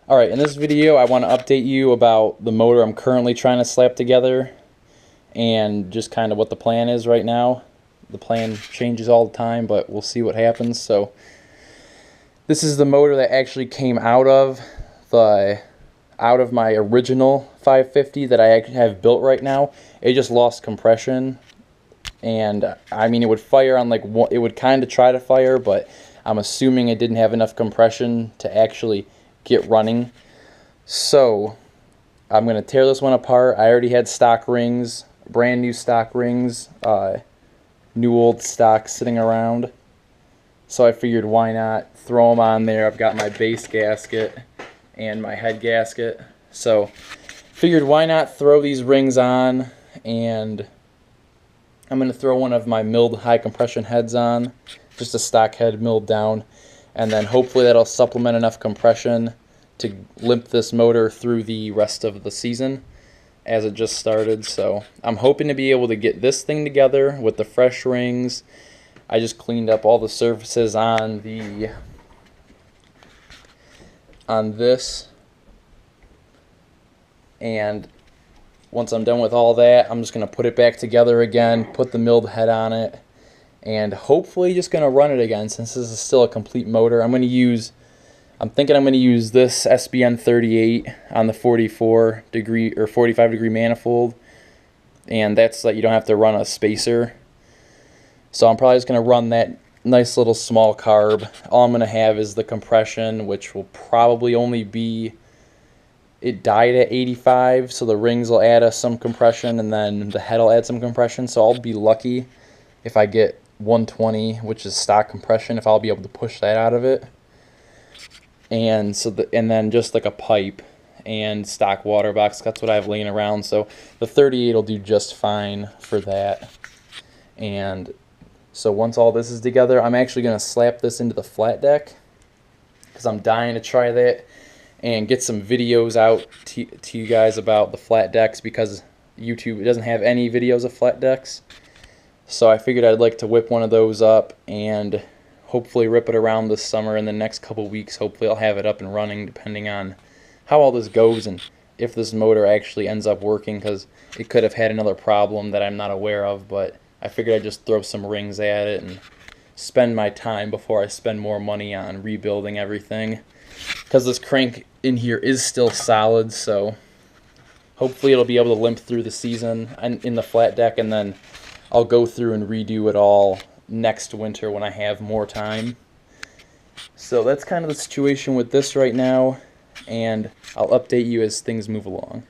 Alright, in this video I want to update you about the motor I'm currently trying to slap together and just kind of what the plan is right now. The plan changes all the time, but we'll see what happens. So this is the motor that actually came out of my original 550 that I have built right now. It just lost compression, and I mean it would fire on it would kind of try to fire, but I'm assuming it didn't have enough compression to actually get running. So I'm going to tear this one apart. I already had stock rings, brand new stock rings, new old stock sitting around. So I figured why not throw them on there. I've got my base gasket and my head gasket. So figured why not throw these rings on, and I'm going to throw one of my milled high compression heads on, just a stock head milled down, and then hopefully that'll supplement enough compression to limp this motor through the rest of the season as it just started. So I'm hoping to be able to get this thing together with the fresh rings. I just cleaned up all the surfaces on this, and once I'm done with all that, I'm just going to put it back together again, put the milled head on it, and hopefully just going to run it again since this is still a complete motor. I'm thinking I'm going to use this SBN 38 on the 44 degree or 45 degree manifold, and that's that you don't have to run a spacer. So I'm probably just going to run that nice little small carb. All I'm going to have is the compression, which will probably only be, it died at 85, so the rings will add us some compression, and then the head will add some compression. So I'll be lucky if I get 120, which is stock compression, if I'll be able to push that out of it. And then just like a pipe and stock water box, that's what I have laying around. So the 38 will do just fine for that. And so once all this is together, I'm actually going to slap this into the flat deck because I'm dying to try that and get some videos out to you guys about the flat decks, because YouTube doesn't have any videos of flat decks. So I figured I'd like to whip one of those up and hopefully rip it around this summer. In the next couple weeks, hopefully I'll have it up and running, depending on how all this goes and if this motor actually ends up working, because it could have had another problem that I'm not aware of. But I figured I'd just throw some rings at it and spend my time before I spend more money on rebuilding everything, because this crank in here is still solid. So hopefully it'll be able to limp through the season in the flat deck, and then I'll go through and redo it all next winter when I have more time. So that's kind of the situation with this right now, and I'll update you as things move along.